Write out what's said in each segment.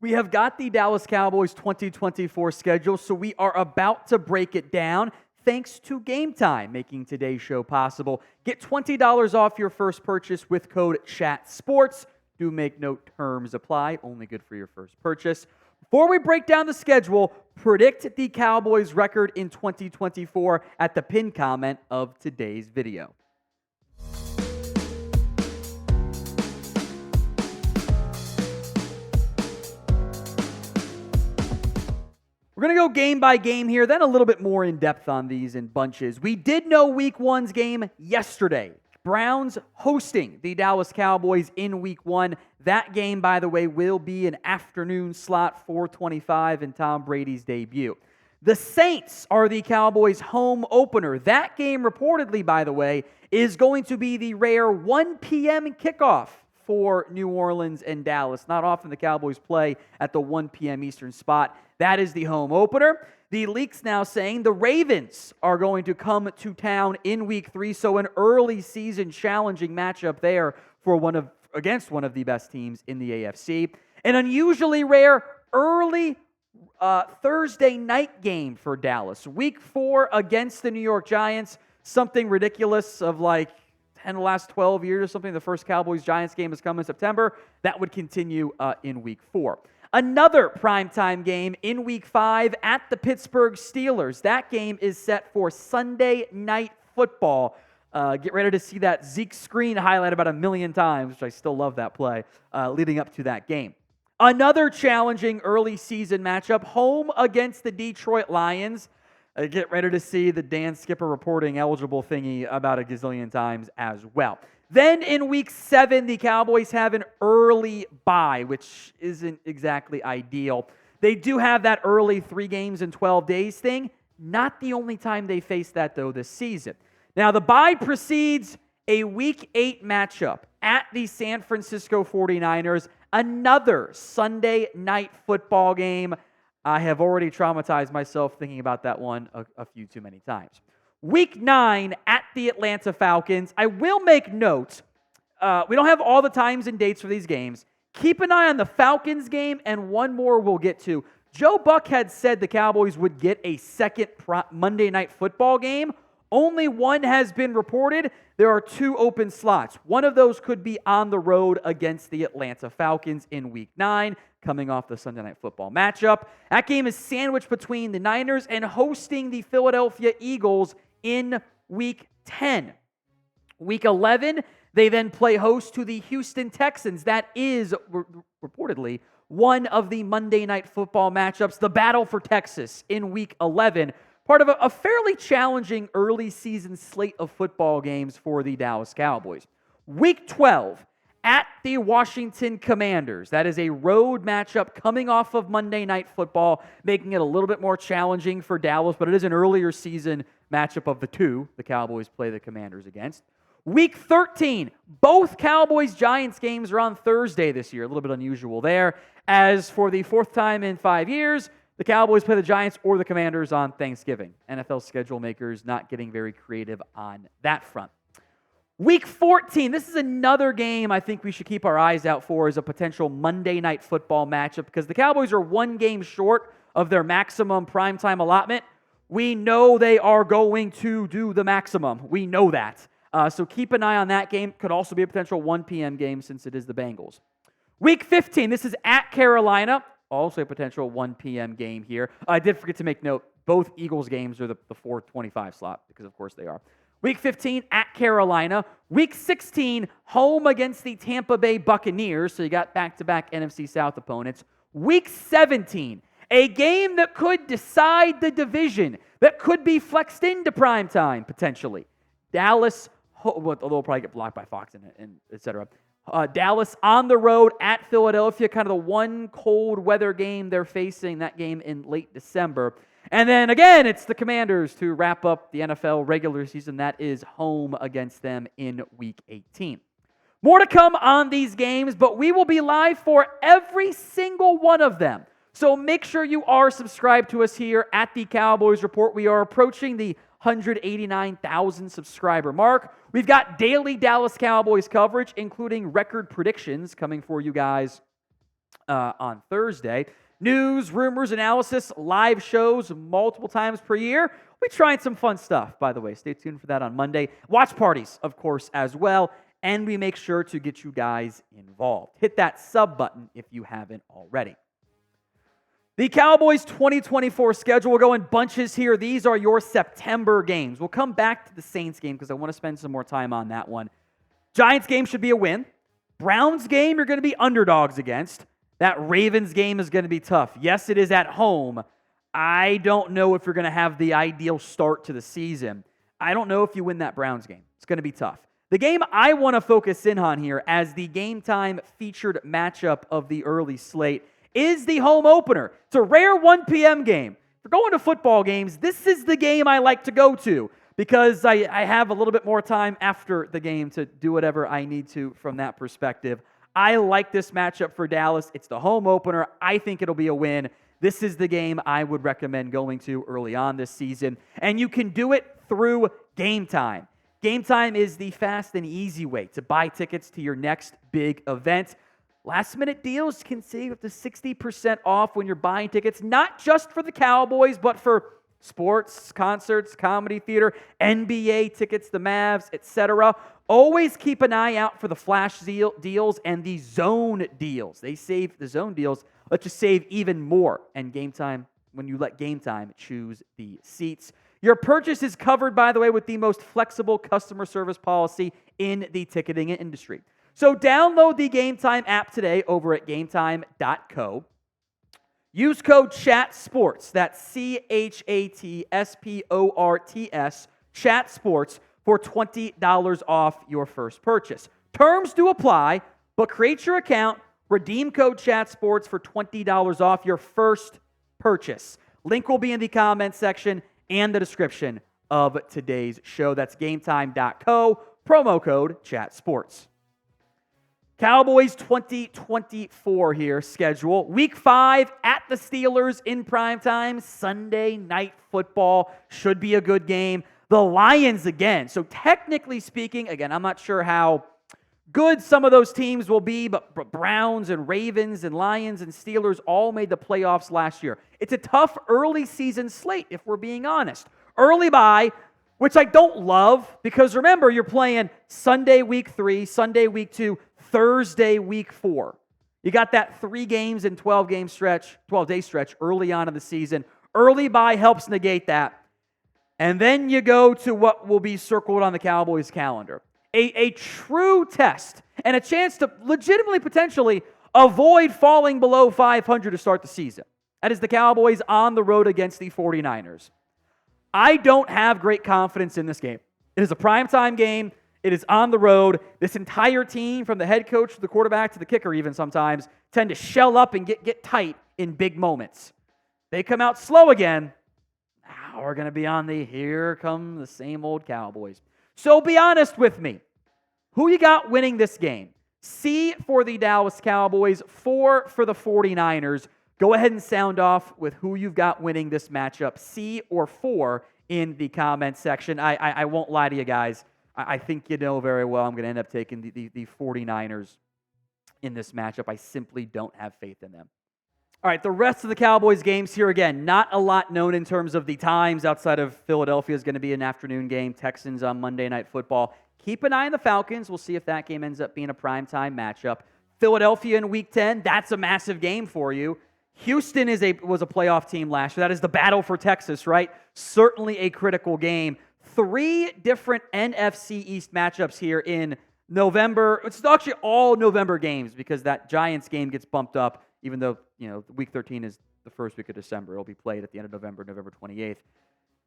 We have got the Dallas Cowboys 2024 schedule, so we are about to break it down thanks to Game Time, making today's show possible. Get $20 off your first purchase with code CHATSPORTS. Do make note terms apply, only good for your first purchase. Before we break down the schedule, predict the Cowboys' record in 2024 at the pinned comment of today's video. We're going to go game by game here, then a little bit more in depth on these in bunches. We did know Week 1's game yesterday. Browns hosting the Dallas Cowboys in Week 1. That game, by the way, will be an afternoon slot, 4:25 in Tom Brady's debut. The Saints are the Cowboys' home opener. That game, reportedly, by the way, is going to be the rare 1 p.m. kickoff for New Orleans and Dallas. Not often the Cowboys play at the 1 p.m. Eastern spot. That is the home opener. The leaks now saying the Ravens are going to come to town in Week 3, so an early season challenging matchup there for against one of the best teams in the AFC. An unusually rare early Thursday night game for Dallas. Week 4 against the New York Giants, something ridiculous of like 10 of the last 12 years or something. The first Cowboys-Giants game has come in September. That would continue in Week 4. Another primetime game in Week 5 at the Pittsburgh Steelers. That game is set for Sunday Night Football. Get ready to see that Zeke screen highlight about 1 million times, which I still love that play, leading up to that game. Another challenging early season matchup, home against the Detroit Lions. Get ready to see the Dan Skipper reporting eligible thingy about a gazillion times as well. Then in Week 7, the Cowboys have an early bye, which isn't exactly ideal. They do have that early 3 games in 12 days thing. Not the only time they face that, though, this season. Now, the bye precedes a Week 8 matchup at the San Francisco 49ers, another Sunday night football game. I have already traumatized myself thinking about that one a few too many times. Week 9 at the Atlanta Falcons. I will make note, we don't have all the times and dates for these games. Keep an eye on the Falcons game and one more we'll get to. Joe Buck had said the Cowboys would get a second Monday Night Football game. Only one has been reported. There are 2 open slots. One of those could be on the road against the Atlanta Falcons in Week 9, coming off the Sunday Night Football matchup. That game is sandwiched between the Niners and hosting the Philadelphia Eagles in Week 10. Week 11, they then play host to the Houston Texans. That is reportedly one of the Monday Night Football matchups, the battle for Texas in Week 11. Part of a fairly challenging early season slate of football games for the Dallas Cowboys. Week 12, at the Washington Commanders. That is a road matchup coming off of Monday Night Football, making it a little bit more challenging for Dallas, but it is an earlier season matchup of the 2 the Cowboys play the Commanders against. Week 13, both Cowboys-Giants games are on Thursday this year, a little bit unusual there. As for the 4th time in 5 years, the Cowboys play the Giants or the Commanders on Thanksgiving. NFL schedule makers not getting very creative on that front. Week 14, this is another game I think we should keep our eyes out for as a potential Monday Night Football matchup because the Cowboys are 1 game short of their maximum primetime allotment. We know they are going to do the maximum. We know that. So keep an eye on that game. Could also be a potential 1 p.m. game since it is the Bengals. Week 15, this is at Carolina. Also a potential 1 p.m. game here. I did forget to make note, both Eagles games are the 4:25 slot because, of course, they are. Week 15 at Carolina. Week 16, home against the Tampa Bay Buccaneers. So you got back-to-back NFC South opponents. Week 17, a game that could decide the division, that could be flexed into primetime, potentially. Dallas, although it'll probably get blocked by Fox and et cetera. Dallas on the road at Philadelphia, kind of the one cold weather game they're facing, that game in late December. And then again, it's the Commanders to wrap up the NFL regular season. That is home against them in Week 18. More to come on these games, but we will be live for every single one of them. So make sure you are subscribed to us here at the Cowboys Report. We are approaching the 189,000 subscriber mark. We've got daily Dallas Cowboys coverage, including record predictions coming for you guys on Thursday. News, rumors, analysis, live shows multiple times per year. We're trying some fun stuff, by the way. Stay tuned for that on Monday. Watch parties, of course, as well. And we make sure to get you guys involved. Hit that sub button if you haven't already. The Cowboys 2024 schedule will go in bunches here. These are your September games. We'll come back to the Saints game because I want to spend some more time on that one. Giants game should be a win. Browns game, you're going to be underdogs against. That Ravens game is going to be tough. Yes, it is at home. I don't know if you're going to have the ideal start to the season. I don't know if you win that Browns game. It's going to be tough. The game I want to focus in on here as the game time featured matchup of the early slate is the home opener. It's a rare 1 p.m. game. If you're going to football games, this is the game I like to go to because I have a little bit more time after the game to do whatever I need to from that perspective. I like this matchup for Dallas. It's the home opener. I think it'll be a win. This is the game I would recommend going to early on this season. And you can do it through Game Time. Game Time is the fast and easy way to buy tickets to your next big event. Last-minute deals can save up to 60% off when you're buying tickets, not just for the Cowboys, but for sports, concerts, comedy theater, NBA tickets, the Mavs, etc. Always keep an eye out for the flash deals and the zone deals. The zone deals let you save even more. And Game Time, when you let Game Time choose the seats. Your purchase is covered, by the way, with the most flexible customer service policy in the ticketing industry. So download the Game Time app today over at gametime.co. Use code CHATSPORTS, that's CHATSPORTS, CHATSPORTS, for $20 off your first purchase. Terms do apply, but create your account, redeem code CHATSPORTS for $20 off your first purchase. Link will be in the comments section and the description of today's show. That's gametime.co, promo code CHATSPORTS. Cowboys 2024 here, schedule. Week 5 at the Steelers in primetime. Sunday Night Football should be a good game. The Lions again. So technically speaking, again, I'm not sure how good some of those teams will be, but Browns and Ravens and Lions and Steelers all made the playoffs last year. It's a tough early season slate, if we're being honest. Early bye, which I don't love, because remember, you're playing Sunday week 3, Sunday week 2, Thursday week 4. You got that 3 games and 12-day stretch early on in the season. Early bye helps negate that. And then you go to what will be circled on the Cowboys calendar. A true test and a chance to legitimately, potentially, avoid falling below 500 to start the season. That is the Cowboys on the road against the 49ers. I don't have great confidence in this game. It is a primetime game. It is on the road. This entire team, from the head coach to the quarterback to the kicker even sometimes, tend to shell up and get tight in big moments. They come out slow again. Now we're going to be on the here come the same old Cowboys. So be honest with me. Who you got winning this game? C for the Dallas Cowboys, 4 for the 49ers. Go ahead and sound off with who you've got winning this matchup, C or 4, in the comments section. I won't lie to you guys. I think you know very well I'm going to end up taking the 49ers in this matchup. I simply don't have faith in them. All right, the rest of the Cowboys games here, again, not a lot known in terms of the times outside of Philadelphia is going to be an afternoon game. Texans on Monday Night Football. Keep an eye on the Falcons. We'll see if that game ends up being a primetime matchup. Philadelphia in Week 10, that's a massive game for you. Houston was a playoff team last year. That is the battle for Texas, right? Certainly a critical game. 3 different NFC East matchups here in November. It's actually all November games because that Giants game gets bumped up, even though, Week 13 is the first week of December. It'll be played at the end of November, November 28th.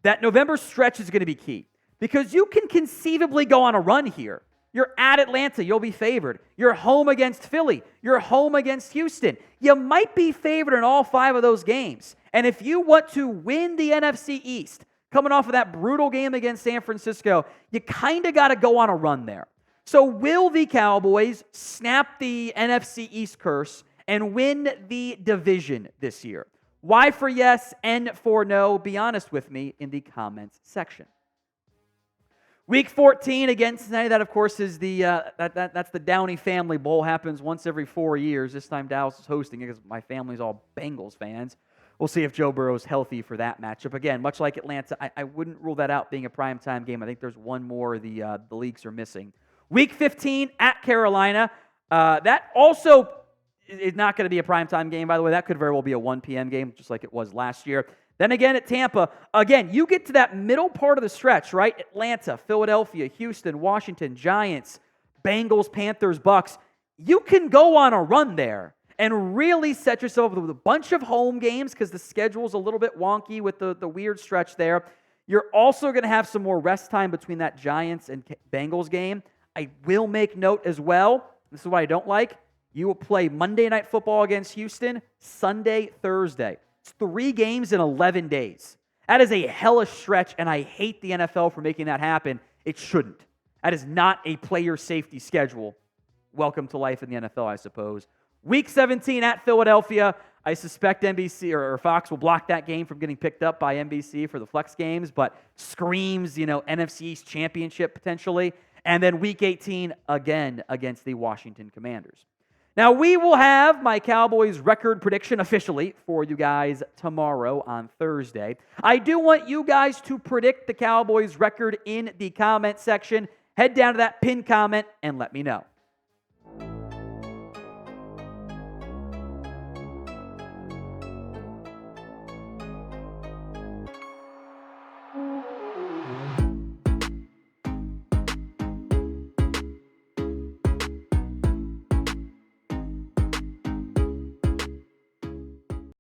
That November stretch is going to be key because you can conceivably go on a run here. You're at Atlanta. You'll be favored. You're home against Philly. You're home against Houston. You might be favored in all 5 of those games. And if you want to win the NFC East, coming off of that brutal game against San Francisco, you kind of got to go on a run there. So will the Cowboys snap the NFC East curse and win the division this year? Y for yes, N for no. Be honest with me in the comments section. Week 14 against Cincinnati. That, of course, is that's the Downey Family Bowl. Happens once every 4 years. This time Dallas is hosting it because my family's all Bengals fans. We'll see if Joe Burrow's healthy for that matchup. Again, much like Atlanta, I wouldn't rule that out being a primetime game. I think there's one more the leagues are missing. Week 15 at Carolina. That also is not going to be a primetime game, by the way. That could very well be a 1 p.m. game, just like it was last year. Then again at Tampa, again, you get to that middle part of the stretch, right? Atlanta, Philadelphia, Houston, Washington, Giants, Bengals, Panthers, Bucks. You can go on a run there and really set yourself up with a bunch of home games because the schedule's a little bit wonky with the weird stretch there. You're also going to have some more rest time between that Giants and Bengals game. I will make note as well, this is what I don't like, you will play Monday Night Football against Houston, Sunday, Thursday. It's 3 games in 11 days. That is a hellish stretch, and I hate the NFL for making that happen. It shouldn't. That is not a player safety schedule. Welcome to life in the NFL, I suppose. Week 17 at Philadelphia. I suspect NBC or Fox will block that game from getting picked up by NBC for the flex games, but screams, NFC East Championship potentially. And then Week 18, again, against the Washington Commanders. Now, we will have my Cowboys record prediction officially for you guys tomorrow on Thursday. I do want you guys to predict the Cowboys record in the comment section. Head down to that pinned comment and let me know.